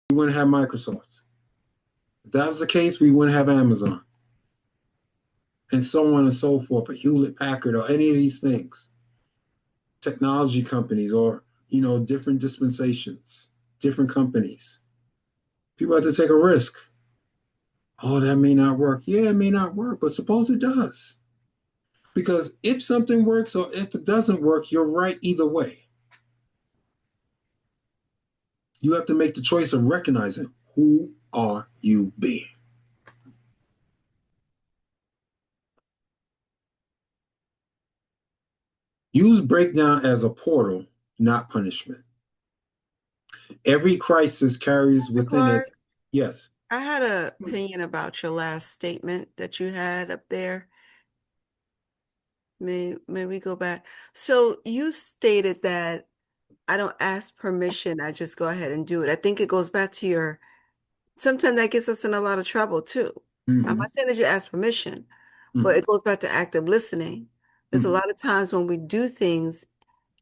we wouldn't have Microsoft. If that was the case, we wouldn't have Amazon, and so on and so forth, or Hewlett Packard, or any of these things, technology companies, or different dispensations, different companies. People have to take a risk. Oh, that may not work. Yeah, it may not work, but suppose it does. Because if something works or if it doesn't work, you're right either way. You have to make the choice of recognizing who are you being. Use breakdown as a portal, not punishment. Every crisis carries within it. Clark, Yes. I had an opinion about your last statement that you had up there. May we go back? So you stated that I don't ask permission, I just go ahead and do it. I think it goes back to your, sometimes that gets us in a lot of trouble too. I'm Mm-hmm. not saying that you ask permission, but Mm-hmm. it goes back to active listening. There's a Mm-hmm. lot of times when we do things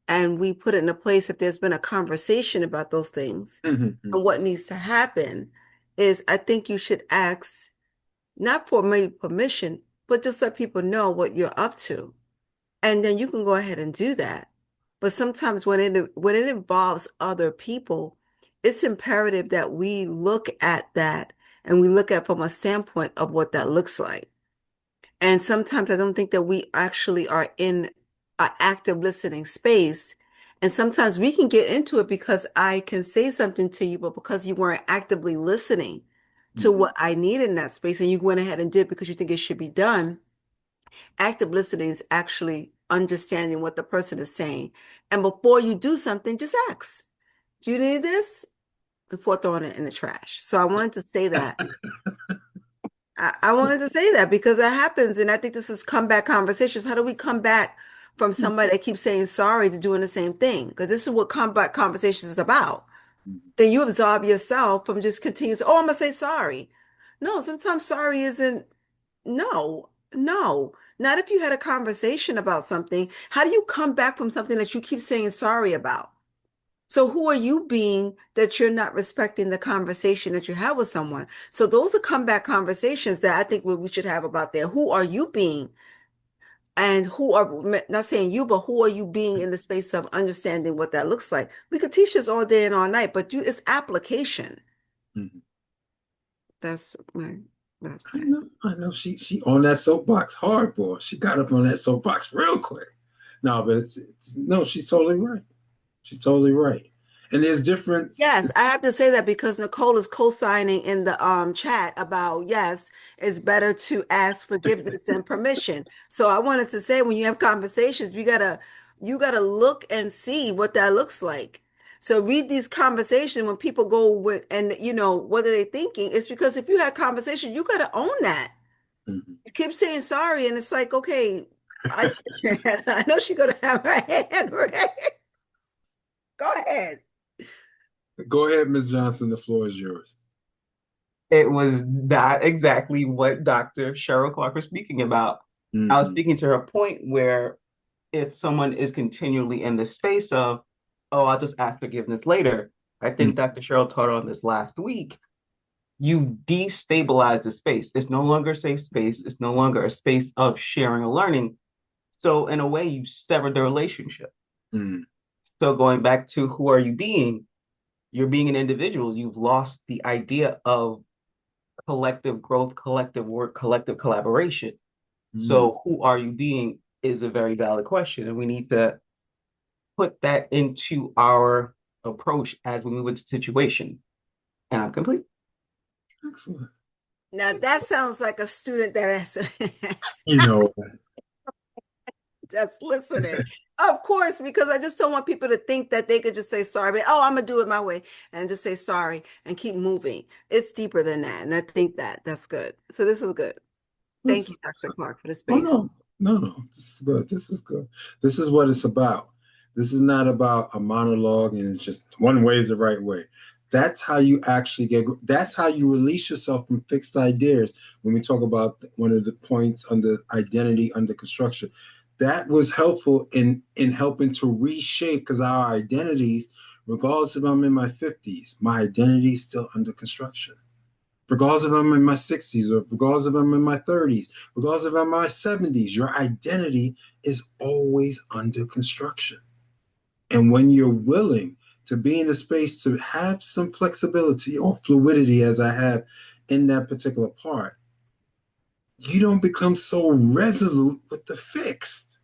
and we put it in a place, if there's been a conversation about those things Mm-hmm. and what needs to happen, is I think you should ask, not for maybe permission, but just let people know what you're up to. And then you can go ahead and do that. But sometimes when it involves other people, it's imperative that we look at that and we look at from a standpoint of what that looks like. And sometimes I don't think that we actually are in an active listening space. And sometimes we can get into it because I can say something to you, but because you weren't actively listening to Mm-hmm. what I need in that space and you went ahead and did it because you think it should be done, active listening is actually understanding what the person is saying. And before you do something, just ask, do you need this? Before throwing it in the trash. So I wanted to say that. I wanted to say that because that happens. And I think this is comeback conversations. How do we come back from somebody that keeps saying sorry to doing the same thing? Because this is what comeback conversations is about. Then you absolve yourself from just continuing, oh, I'm gonna say sorry. No, sometimes sorry isn't, no, no. Not if you had a conversation about something. How do you come back from something that you keep saying sorry about? So who are you being that you're not respecting the conversation that you have with someone? So those are comeback conversations that I think we should have about there. Who are you being? And who are, not saying you, but who are you being in the space of understanding what that looks like? We could teach this all day and all night, but it's application. Mm-hmm. That's what I'm I saying. know. I know. She on that soapbox hard, boy. She got up on that soapbox real quick. No, but no. She's totally right. She's totally right. And there's different. Yes, I have to say that because Nicole is co-signing in the chat about yes, it's better to ask forgiveness and permission. So I wanted to say when you have conversations, you gotta look and see what that looks like. So read these conversations when people go with and what are they thinking? It's because if you had conversation, you gotta own that. Mhm. You keep saying sorry, and it's like, okay, I I know she's gonna have her hand ready. Go ahead. Go ahead, Ms. Johnson. The floor is yours. It was not exactly what Dr. Cheryl Clarke was speaking about. I was Mm-hmm. speaking to her point where if someone is continually in the space of, oh, I'll just ask forgiveness later. I think Dr. Cheryl taught on this last week. You destabilize the space. It's no longer a safe space. It's no longer a space of sharing or learning. So in a way, you severed the relationship. Mm-hmm. So going back to who are you being? You're being an individual. You've lost the idea of collective growth, collective work, collective collaboration. Mm-hmm. So, who are you being is a very valid question. And we need to put that into our approach as we move into the situation. And I'm complete. Excellent. Now that sounds like a student that has You know, that's listening. Of course, because I just don't want people to think that they could just say sorry, but oh, I'm gonna do it my way and just say sorry and keep moving. It's deeper than that. And I think that that's good. So this is good. this Thank you, is Dr. excellent. Clark, for the Oh space. no, no, no. This is good. This is good. This is what it's about. This is not about a monologue and it's just one way is the right way. That's how you actually get. That's how you release yourself from fixed ideas. When we talk about one of the points under identity under construction, that was helpful in helping to reshape because our identities Regardless if I'm in my 50s, my identity is still under construction. Regardless if I'm in my 60s or regardless if I'm in my 30s, regardless if I'm in my 70s, your identity is always under construction. And when you're willing to be in a space to have some flexibility or fluidity, as I have in that particular part, you don't become so resolute with the fixed.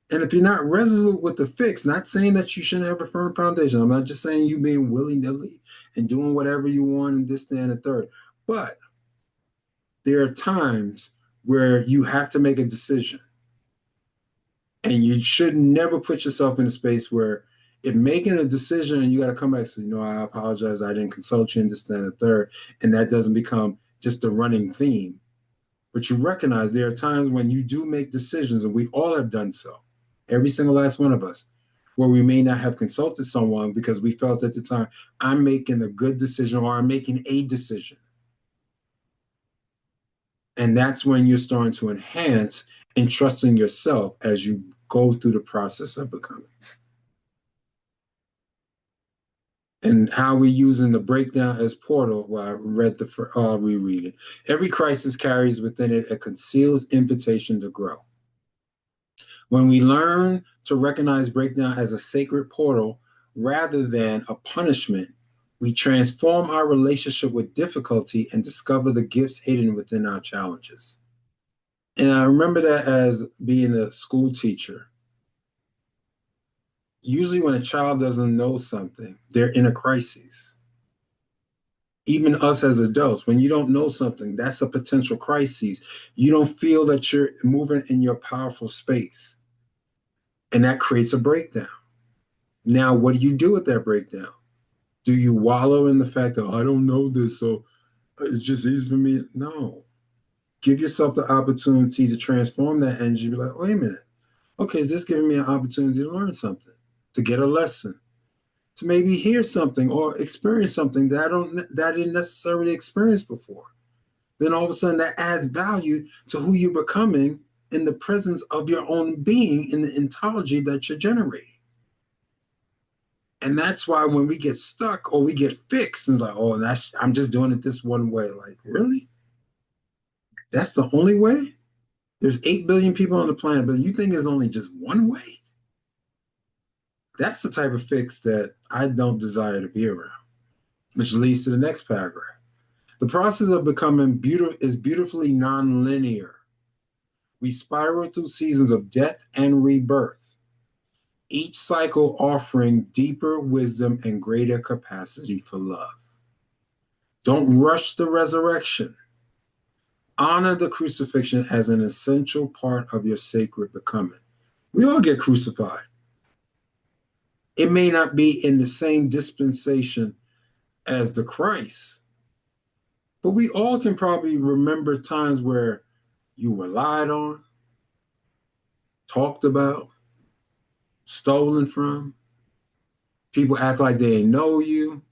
And if you're not resolute with the fixed, not saying that you shouldn't have a firm foundation. I'm not just saying you being willy-nilly and doing whatever you want and this, that, and the third. But there are times where you have to make a decision. And you should never put yourself in a space where if making a decision and you got to come back and say, I apologize, I didn't consult you in this, that, and the third, and that doesn't become just a running theme. But you recognize there are times when you do make decisions, and we all have done so, every single last one of us, where we may not have consulted someone because we felt at the time, I'm making a good decision or I'm making a decision. And that's when you're starting to enhance and trusting yourself as you go through the process of becoming. And how we're using the breakdown as portal, well, I read I'll reread it. Every crisis carries within it a concealed invitation to grow. When we learn to recognize breakdown as a sacred portal rather than a punishment, we transform our relationship with difficulty and discover the gifts hidden within our challenges. And I remember that as being a school teacher. Usually when a child doesn't know something, they're in a crisis. Even us as adults, when you don't know something, that's a potential crisis. You don't feel that you're moving in your powerful space. And that creates a breakdown. Now, what do you do with that breakdown? Do you wallow in the fact that I don't know this, so it's just easy for me? No. Give yourself the opportunity to transform that energy. Be like, wait a minute. Okay, is this giving me an opportunity to learn something, to get a lesson, to maybe hear something or experience something that I didn't necessarily experience before? Then all of a sudden that adds value to who you're becoming in the presence of your own being in the ontology that you're generating. And that's why when we get stuck or we get fixed and like, I'm just doing it this one way. Like, really? That's the only way? There's 8 billion people on the planet, but you think there's only just one way? That's the type of fix that I don't desire to be around, which leads to the next paragraph. The process of becoming is beautifully nonlinear. We spiral through seasons of death and rebirth, each cycle offering deeper wisdom and greater capacity for love. Don't rush the resurrection. Honor the crucifixion as an essential part of your sacred becoming. We all get crucified. It may not be in the same dispensation as the Christ, but we all can probably remember times where you were lied on, talked about, stolen from. People act like they didn't know you.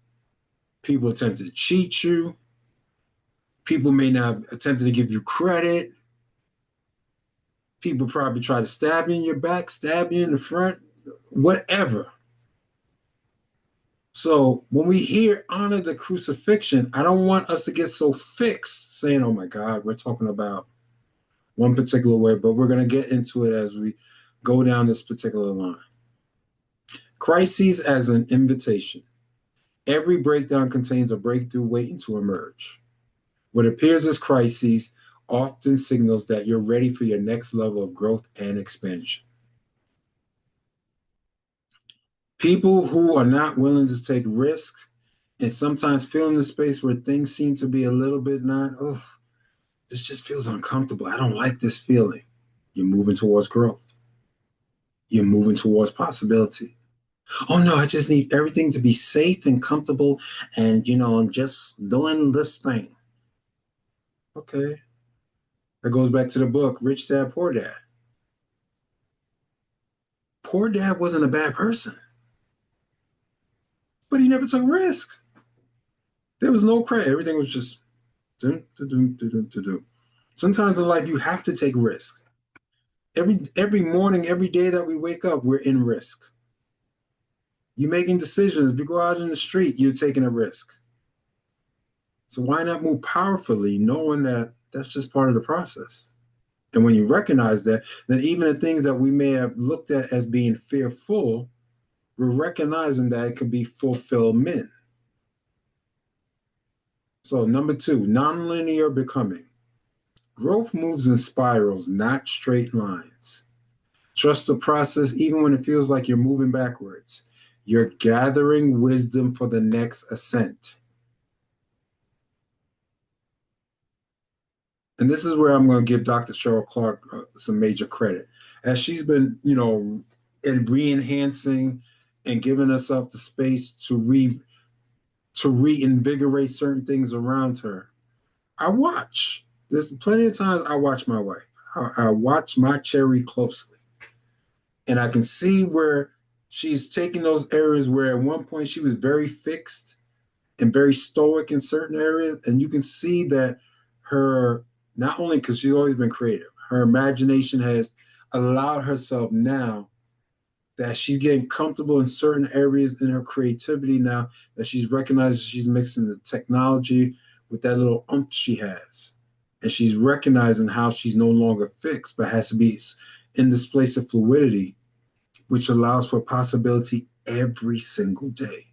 People attempted to cheat you. People may not have attempted to give you credit. People probably try to stab you in your back, stab you in the front, whatever. So when we hear honor the crucifixion, I don't want us to get so fixed saying, oh my God, we're talking about one particular way, but we're going to get into it as we go down this particular line. Crises as an invitation. Every breakdown contains a breakthrough waiting to emerge. What appears as crises often signals that you're ready for your next level of growth and expansion. People who are not willing to take risks and sometimes feel in the space where things seem to be a little bit this just feels uncomfortable. I don't like this feeling. You're moving towards growth. You're moving towards possibility. Oh no, I just need everything to be safe and comfortable and, I'm just doing this thing. Okay. That goes back to the book, Rich Dad, Poor Dad. Poor Dad wasn't a bad person, but he never took risks. There was no credit. Everything was just dun, dun, dun, dun, dun, dun, dun. Sometimes in life you have to take risks. Every morning, every day that we wake up, we're in risk. You're making decisions. If you go out in the street, you're taking a risk. So why not move powerfully, knowing that that's just part of the process? And when you recognize that, then even the things that we may have looked at as being fearful, we're recognizing that it could be fulfillment. So, number two, nonlinear becoming. Growth moves in spirals, not straight lines. Trust the process even when it feels like you're moving backwards. You're gathering wisdom for the next ascent. And this is where I'm going to give Dr. Cheryl Clarke some major credit. As she's been, re-enhancing and giving herself the space to reinvigorate certain things around her. I watch. There's plenty of times I watch my wife. I watch my cherry closely. And I can see where she's taking those areas where at one point she was very fixed and very stoic in certain areas. And you can see that her, not only because she's always been creative, her imagination has allowed herself now that she's getting comfortable in certain areas in her creativity now, that she's recognized she's mixing the technology with that little she has. And she's recognizing how she's no longer fixed, but has to be in this place of fluidity, which allows for possibility every single day.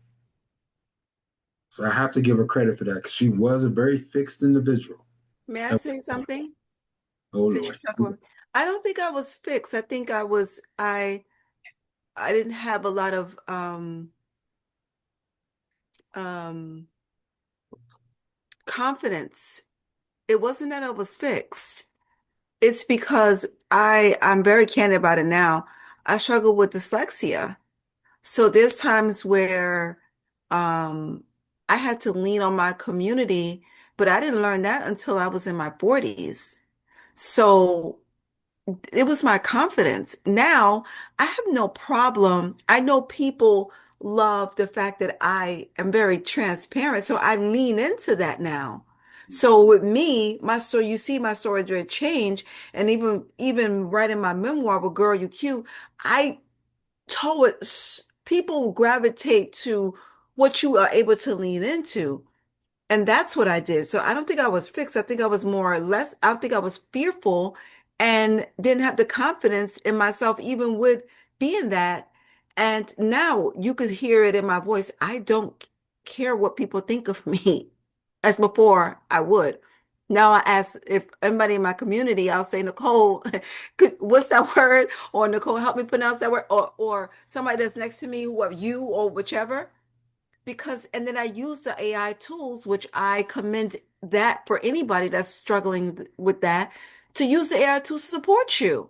So I have to give her credit for that because she was a very fixed individual. May I say something? Oh Since you're Lord. talking about, I don't think I was fixed. I think I didn't have a lot of um confidence. It wasn't that I was fixed. It's because I'm very candid about it now. I struggle with dyslexia. So there's times where um I had to lean on my community, but I didn't learn that until I was in my 40s. So it was my confidence. Now I have no problem. I know people love the fact that I am very transparent, so I lean into that now. So with me, my story, you see my story did change, and even writing my memoir with Girl You Cute, I told people gravitate to what you are able to lean into. And that's what I did. So I don't think I was fixed. I think I was more or less, I think I was fearful and didn't have the confidence in myself, even with being that. And now you could hear it in my voice. I don't care what people think of me as before I would. Now I ask if anybody in my community, I'll say, Nicole, what's that word? Or Nicole, help me pronounce that word. Or somebody that's next to me, whoever you or whichever because and then I use the AI tools, which I commend that for anybody that's struggling with that, to use the AI tools to support you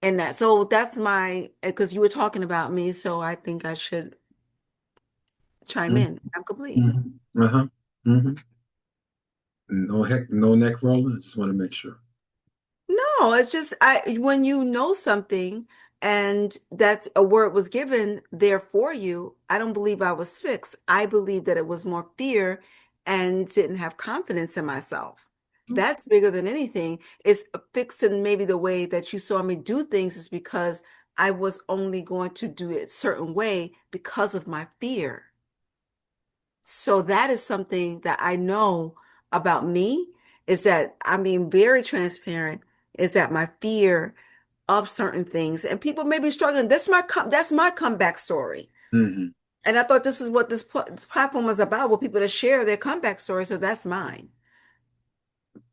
in that. So that's my because you were talking about me, so I think I should chime in. I'm complete. Mm-hmm. Uh-huh. Mm-hmm. No heck, no neck rolling. I just want to make sure. No, it's just I when you know something and that's a word was given there for you, I don't believe I was fixed. I believe that it was more fear and didn't have confidence in myself. That's bigger than anything. It's fixed in maybe the way that you saw me do things is because I was only going to do it a certain way because of my fear. So that is something that I know about me is that I'm being very transparent, is that my fear of certain things and people may be struggling. That's my comeback story. Mm-hmm. And I thought this is what this platform was about, with people to share their comeback story. So that's mine.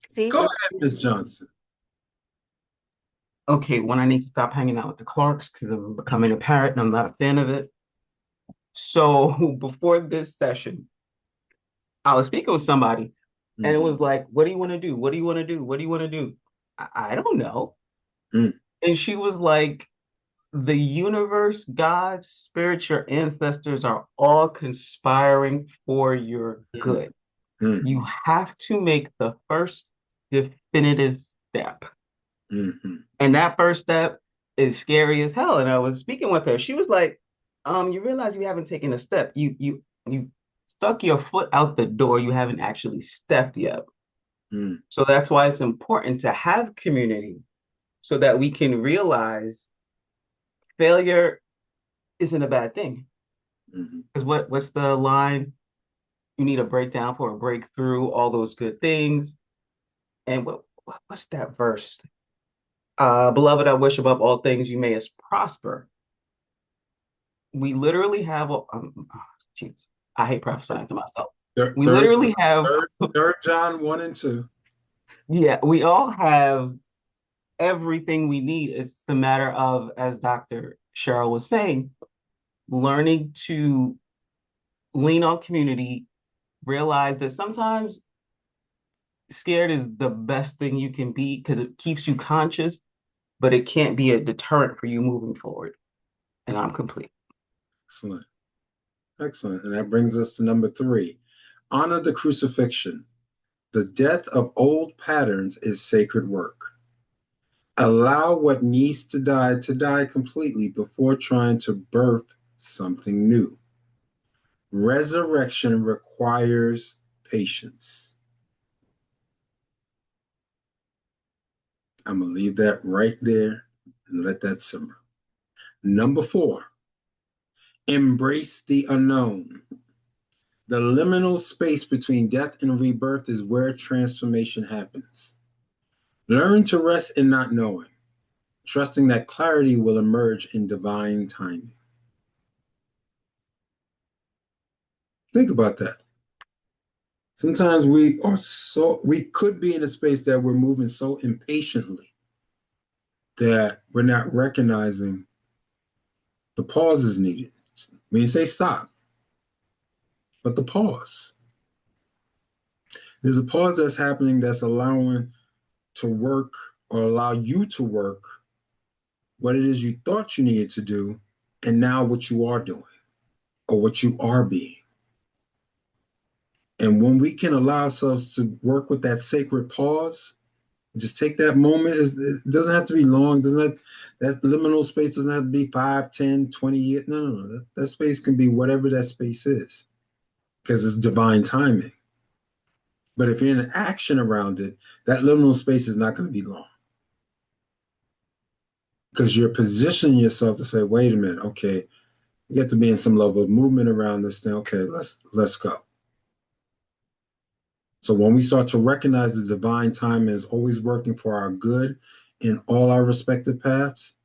See, Go ahead, Miss Johnson. Okay, when I need to stop hanging out with the Clarks because I'm becoming a parrot and I'm not a fan of it. So before this session, I was speaking with somebody and it Mm-hmm. was like, what do you want to do? What do you want to do? What do you want to do? I don't know. Mm-hmm. And she was like, the universe, God, spirit, your ancestors are all conspiring for your good. You have to make the first definitive step. Mm-hmm. And that first step is scary as hell. And I was speaking with her. She was like, you realize you haven't taken a step. You stuck your foot out the door. You haven't actually stepped yet. Mm-hmm. So that's why it's important to have community so that we can realize failure isn't a bad thing. Because what's the line? You need a breakdown for a breakthrough, all those good things. And what's that verse? Beloved, I wish above all things you may as prosper. We literally have jeez, I hate prophesying to myself. We literally have third John 1 and 2. Yeah, we all have everything we need. It's the matter of, as Dr. Cheryl was saying, learning to lean on community, realize that sometimes scared is the best thing you can be because it keeps you conscious, but it can't be a deterrent for you moving forward. And I'm complete. Excellent. Excellent. And that brings us to number 3. Honor the crucifixion. The death of old patterns is sacred work. Allow what needs to die completely before trying to birth something new. Resurrection requires patience. I'm going to leave that right there and let that simmer. Number 4, embrace the unknown. The liminal space between death and rebirth is where transformation happens. Learn to rest in not knowing, trusting that clarity will emerge in divine timing. Think about that. Sometimes we could be in a space that we're moving so impatiently that we're not recognizing the pause is needed. When you say stop, but the pause. There's a pause that's happening that's allowing to work or allow you to work what it is you thought you needed to do and now what you are doing or what you are being. And when we can allow ourselves to work with that sacred pause, just take that moment. It doesn't have to be long. That liminal space doesn't have to be 5, 10, 20 years. No. That space can be whatever that space is because it's divine timing. But if you're in action around it, that liminal space is not going to be long because you're positioning yourself to say, wait a minute, okay, you have to be in some level of movement around this thing. Okay, let's go. So when we start to recognize the divine timing is always working for our good in all our respective paths,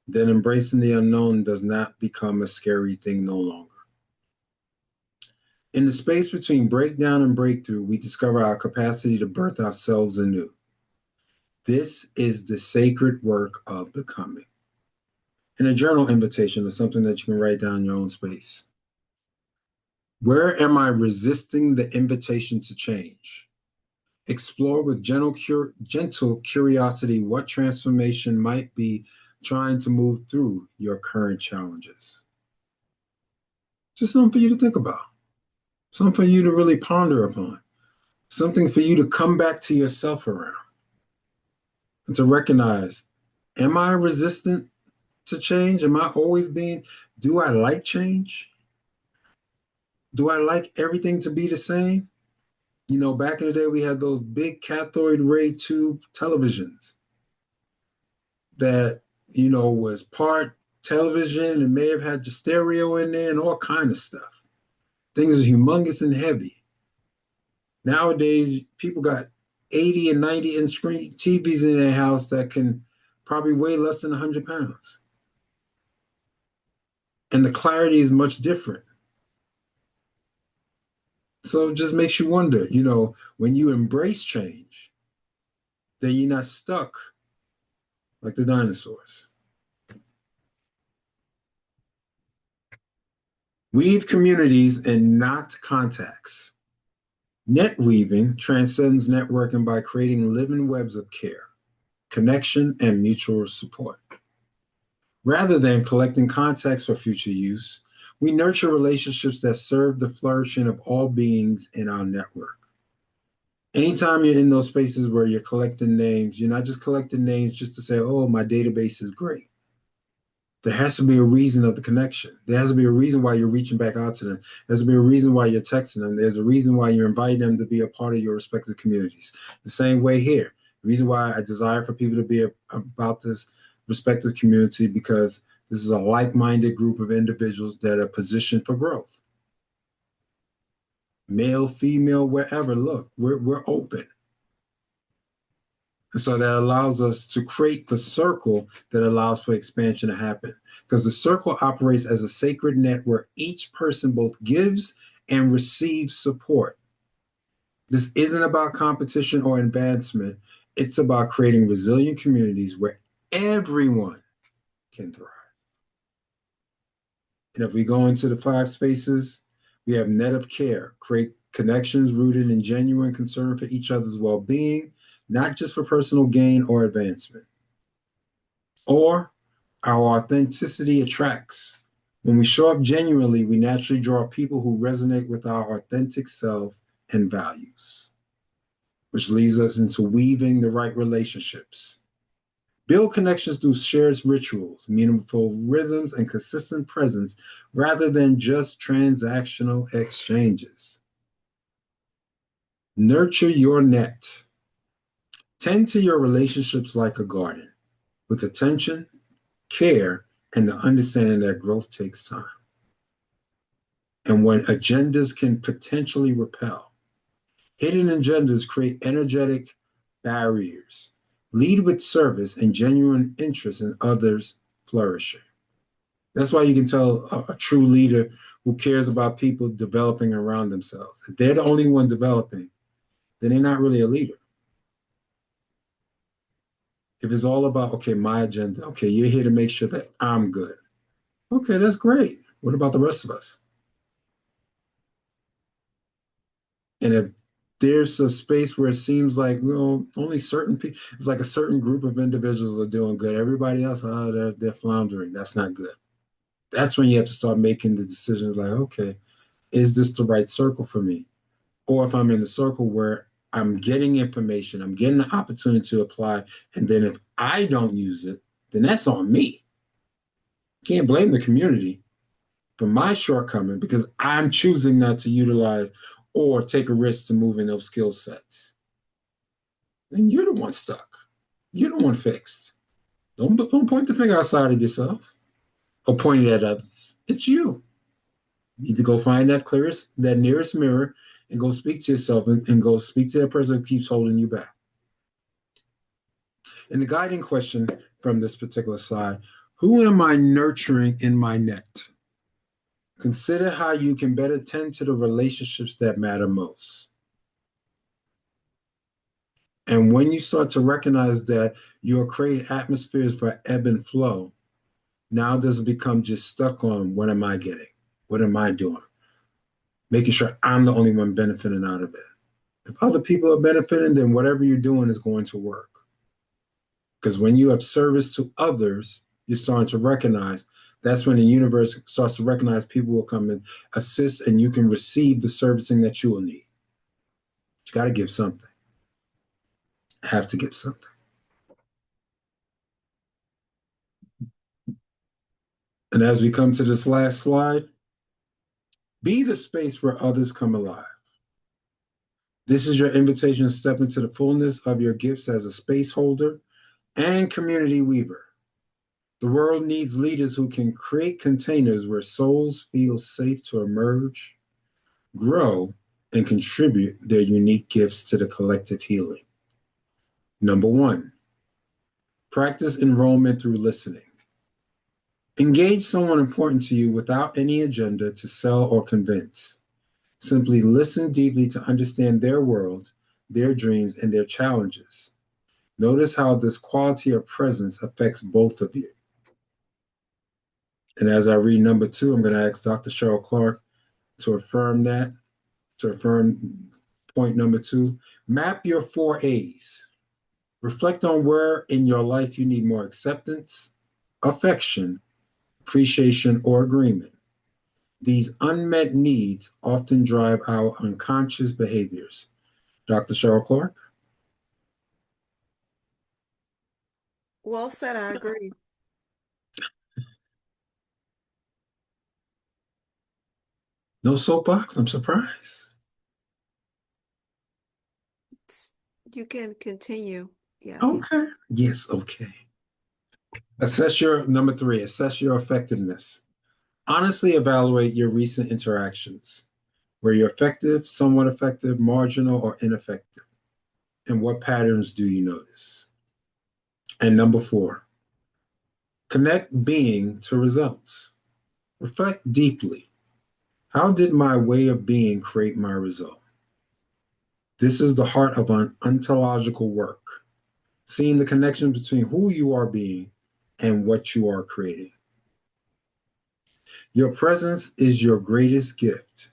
then embracing the unknown does not become a scary thing no longer. In the space between breakdown and breakthrough, we discover our capacity to birth ourselves anew. This is the sacred work of becoming. And a journal invitation is something that you can write down in your own space. Where am I resisting the invitation to change? Explore with gentle curiosity what transformation might be trying to move through your current challenges. Just something for you to think about, something for you to really ponder upon, something for you to come back to yourself around and to recognize, am I resistant to change? Am I always do I like change? Do I like everything to be the same? You know, back in the day, we had those big cathode ray tube televisions that, was part television and may have had your stereo in there and all kind of stuff. Things are humongous and heavy. Nowadays, people got 80 and 90-inch screen TVs in their house that can probably weigh less than 100 pounds. And the clarity is much different. So it just makes you wonder, when you embrace change, then you're not stuck like the dinosaurs. Weave communities and not contacts. Netweaving transcends networking by creating living webs of care, connection, and mutual support. Rather than collecting contacts for future use, we nurture relationships that serve the flourishing of all beings in our network. Anytime you're in those spaces where you're collecting names, you're not just collecting names just to say, oh, my database is great. There has to be a reason of the connection. There has to be a reason why you're reaching back out to them. There has to be a reason why you're texting them. There's a reason why you're inviting them to be a part of your respective communities. The same way here. The reason why I desire for people to be about this respective community because This is a like-minded group of individuals that are positioned for growth. Male, female, wherever, look, we're open. And so that allows us to create the circle that allows for expansion to happen. Because the circle operates as a sacred net where each person both gives and receives support. This isn't about competition or advancement. It's about creating resilient communities where everyone can thrive. And if we go into the 5 spaces, we have net of care, create connections rooted in genuine concern for each other's well-being, not just for personal gain or advancement. Or our authenticity attracts. When we show up genuinely, we naturally draw people who resonate with our authentic self and values, which leads us into weaving the right relationships. Build connections through shared rituals, meaningful rhythms, and consistent presence rather than just transactional exchanges. Nurture your net. Tend to your relationships like a garden with attention, care, and the understanding that growth takes time. And when agendas can potentially repel, hidden agendas create energetic barriers. Lead with service and genuine interest in others flourishing. That's why you can tell a true leader who cares about people developing around themselves. If they're the only one developing, then they're not really a leader. If it's all about, okay, my agenda, okay, you're here to make sure that I'm good. Okay, that's great. What about the rest of us? And if there's a space where it seems like, well, only certain people, it's like a certain group of individuals are doing good. Everybody else, they're floundering. That's not good. That's when you have to start making the decisions like, okay, is this the right circle for me? Or if I'm in a circle where I'm getting information, I'm getting the opportunity to apply, and then if I don't use it, then that's on me. Can't blame the community for my shortcoming because I'm choosing not to utilize or take a risk to move in those skill sets. Then you're the one stuck. You're the one fixed. Don't point the finger outside of yourself or point it at others. It's you. You need to go find that nearest mirror and go speak to yourself and go speak to that person who keeps holding you back. And the guiding question from this particular slide, who am I nurturing in my net? Consider how you can better tend to the relationships that matter most. And when you start to recognize that you're creating atmospheres for ebb and flow, now doesn't become just stuck on what am I getting? What am I doing? Making sure I'm the only one benefiting out of it. If other people are benefiting, then whatever you're doing is going to work. Because when you have service to others, you're starting to recognize that's when the universe starts to recognize people will come and assist and you can receive the servicing that you will need. You got to give something. Have to give something. And as we come to this last slide, be the space where others come alive. This is your invitation to step into the fullness of your gifts as a space holder and community weaver. The world needs leaders who can create containers where souls feel safe to emerge, grow, and contribute their unique gifts to the collective healing. Number 1, practice enrollment through listening. Engage someone important to you without any agenda to sell or convince. Simply listen deeply to understand their world, their dreams, and their challenges. Notice how this quality of presence affects both of you. And as I read number 2, I'm going to ask Dr. Cheryl Clarke to affirm point number 2. Map your 4 A's. Reflect on where in your life you need more acceptance, affection, appreciation, or agreement. These unmet needs often drive our unconscious behaviors. Dr. Cheryl Clarke? Well said, I agree. No soapbox? I'm surprised. You can continue. Yes. Okay. Yes, okay. Number three, assess your effectiveness. Honestly evaluate your recent interactions. Were you effective, somewhat effective, marginal, or ineffective? And what patterns do you notice? And number four, connect being to results. Reflect deeply. How did my way of being create my result? This is the heart of an ontological work, seeing the connection between who you are being and what you are creating. Your presence is your greatest gift.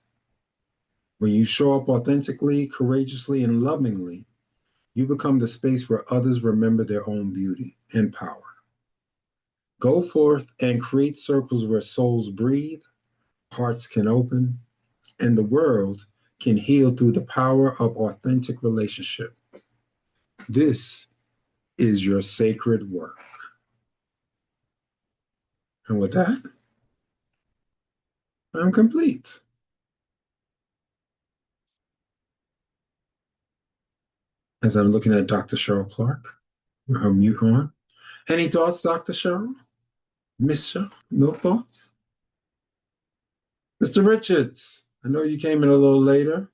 When you show up authentically, courageously, and lovingly, you become the space where others remember their own beauty and power. Go forth and create circles where souls breathe, hearts can open, and the world can heal through the power of authentic relationship. This is your sacred work. And with that, I'm complete. As I'm looking at Dr. Cheryl Clarke, her mute on. Any thoughts, Dr. Cheryl? Miss Cheryl, no thoughts? Mr. Richards, I know you came in a little later.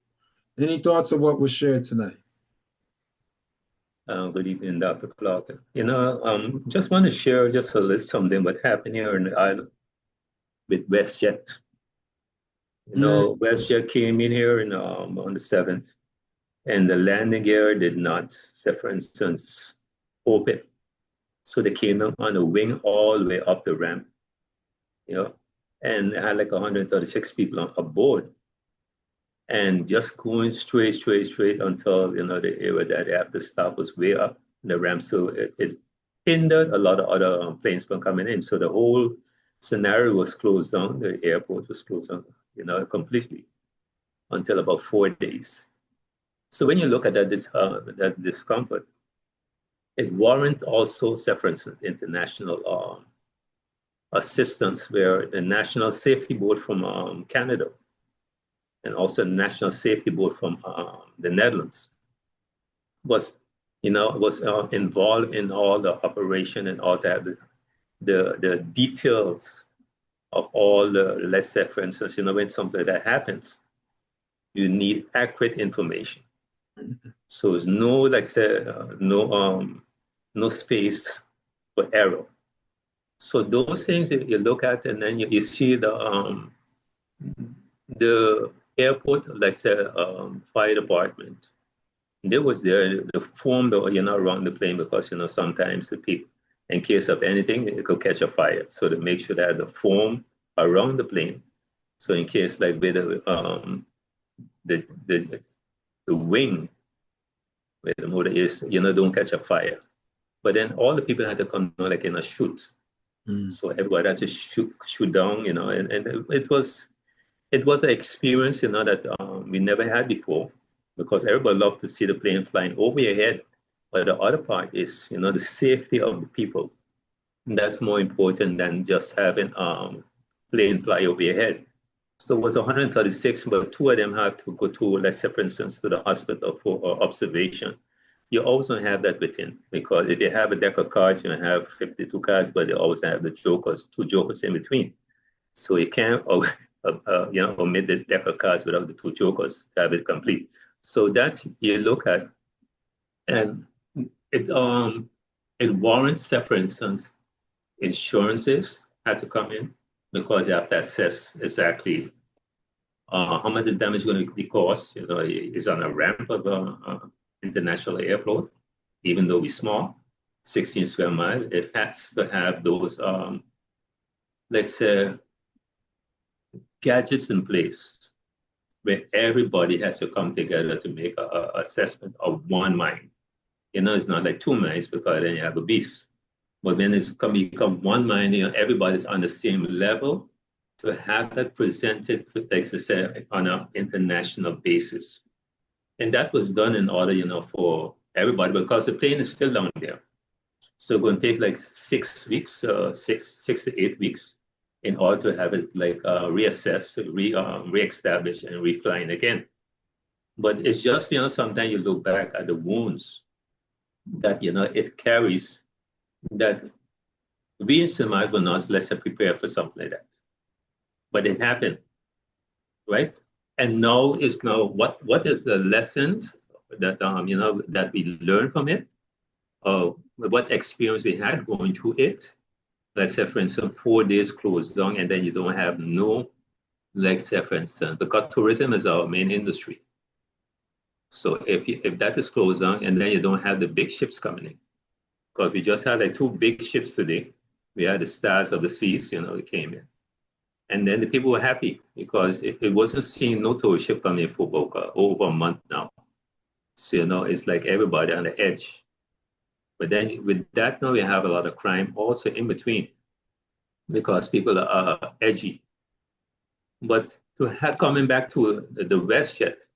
Any thoughts of what was shared tonight? Good evening, Dr. Clarke. Just want to share just a little something what happened here in the island with WestJet. WestJet came in here on the 7th, and the landing gear did not, say for instance, open. So they came on the wing all the way up the ramp, and had like 136 people on aboard. And just going straight until, the area that they have to stop was way up in the ramp. So it hindered a lot of other planes from coming in. So the whole scenario was closed down. The airport was closed down, completely until about 4 days. So when you look at that discomfort, it warrants also, say for instance, international assistance, where the National Safety Board from Canada and also the National Safety Board from the Netherlands was involved in all the operation and all that, the details of all the, let's say, for instance, when something like that happens, you need accurate information. So there's no, like say, no space for error. So those things you look at, and then you see the airport, like say, fire department. They was there, the foam that around the plane, because sometimes the people, in case of anything, it could catch a fire. So to make sure that the foam around the plane, so in case like with the wing where the motor is, don't catch a fire. But then all the people had to come like in a chute. So everybody had to shoot down, and it was an experience, that we never had before, because everybody loved to see the plane flying over your head. But the other part is, the safety of the people. And that's more important than just having plane fly over your head. So it was 136, but 2 of them have to go to, let's say, for instance, to the hospital for observation. You also have that within, because if you have a deck of cards, you have 52 cards, but you always have the jokers, 2 jokers in between. So you can't, omit the deck of cards without the 2 jokers to have it complete. So that you look at, and it warrants, say, for instance, insurances had to come in, because you have to assess exactly how much the damage is going to be cost. It's on a ramp of international airport, even though we're small, 16 square miles, it has to have those, let's say, gadgets in place where everybody has to come together to make an assessment of one mind. It's not like 2 minds, because then you have a beast. But when it's become one mind, everybody's on the same level to have that presented, like I said, on an international basis. And that was done in order, for everybody, because the plane is still down there. So it's going to take like 6 weeks, 6 to 8 weeks, in order to have it like reassessed, reestablished, and reflying again. But it's just, sometimes you look back at the wounds that, it carries, that we in Semite were not, let's say, prepared for something like that. But it happened, right? And now what is the lessons that that we learned from it? What experience we had going through it? Let's say, for instance, 4 days closed down, and then you don't have no, let's say, for instance, because tourism is our main industry. So if that is closed down, and then you don't have the big ships coming in, because we just had like 2 big ships today. We had the Stars of the Seas, they came in. And then the people were happy because it wasn't seeing no tourist ship coming in for over a month now. So, it's like everybody on the edge. But then with that, now we have a lot of crime also in between because people are edgy. But coming back to the WestJet,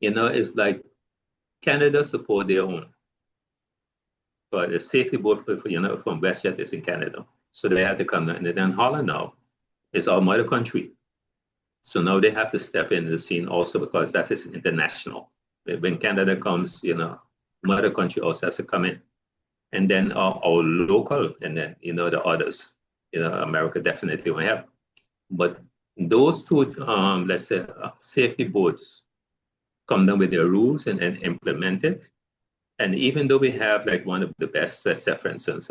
it's like Canada support their own. But the safety board from WestJet is in Canada. So they have to come down. And then Holland now is our mother country. So now they have to step into the scene also because that is international. When Canada comes, mother country also has to come in. And then our local, and then, the others, America definitely will help. But those two, let's say, safety boards come down with their rules and implement it. And even though we have like one of the best, let's say, for instance,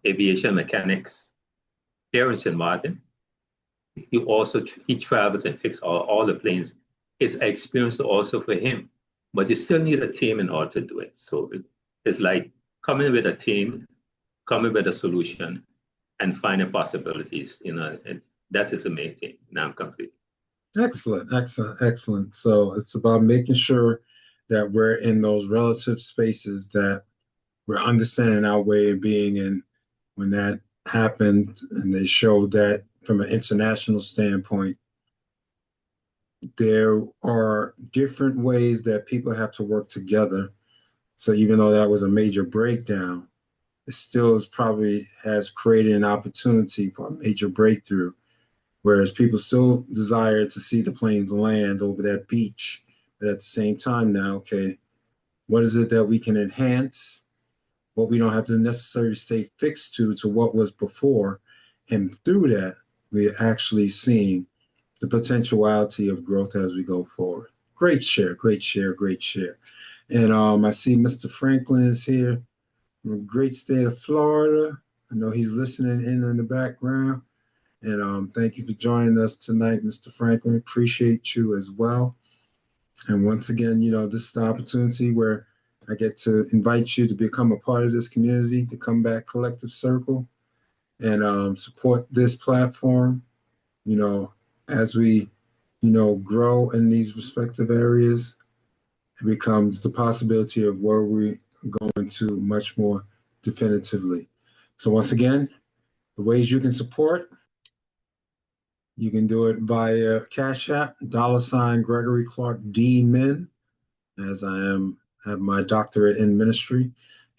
aviation mechanics here in St. Martin, he travels and fixes all the planes. It's an experience also for him, but you still need a team in order to do it. So it's like coming with a team, coming with a solution, and finding possibilities. And that is the main thing. Now I'm complete. Excellent, excellent, excellent. So it's about making sure that we're in those relative spaces that we're understanding our way of being. And when that happened, and they showed that from an international standpoint, there are different ways that people have to work together. So even though that was a major breakdown, it still probably has created an opportunity for a major breakthrough. Whereas people still desire to see the planes land over that beach. But at the same time now, okay, what is it that we can enhance? What we don't have to necessarily stay fixed to what was before. And through that, we're actually seeing the potentiality of growth as we go forward. Great share, great share, great share. And I see Mr. Franklin is here from the great state of Florida. I know he's listening in the background. And thank you for joining us tonight, Mr. Franklin. Appreciate you as well. And once again, this is the opportunity where I get to invite you to become a part of this community, to come back Collective Circle and support this platform, as we, grow in these respective areas. It becomes the possibility of where we go into much more definitively. So once again, the ways you can support, you can do it via Cash App, $ Gregory Clarke D. Min, as I have my doctorate in ministry.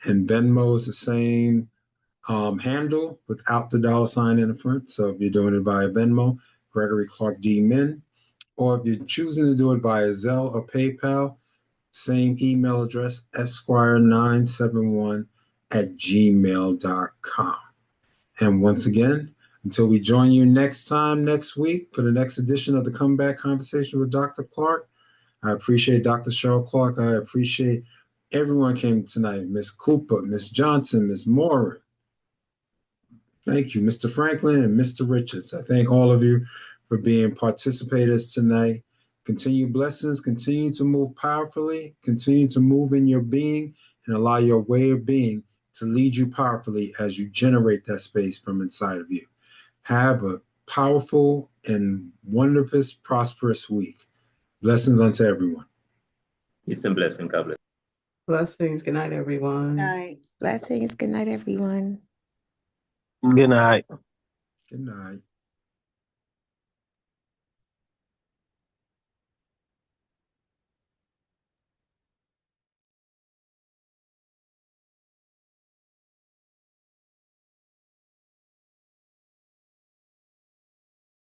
And Venmo is the same handle without the $ in the front. So if you're doing it via Venmo, Gregory Clarke D. Min, or if you're choosing to do it via Zelle or PayPal, same email address, esquire971@gmail.com. And once again, until we join you next time, next week, for the next edition of the Comeback Conversation with Dr. Clarke, I appreciate Dr. Cheryl Clarke. I appreciate everyone came tonight. Miss Cooper, Miss Johnson, Miss Moore. Thank you, Mr. Franklin and Mr. Richards. I thank all of you for being participators tonight. Continue blessings, continue to move powerfully, continue to move in your being, and allow your way of being to lead you powerfully as you generate that space from inside of you. Have a powerful and wonderful, prosperous week. Blessings unto everyone. Peace and blessing. God bless. Blessings. Good night, everyone. All right. Blessings. Good night, everyone. Good night. Good night.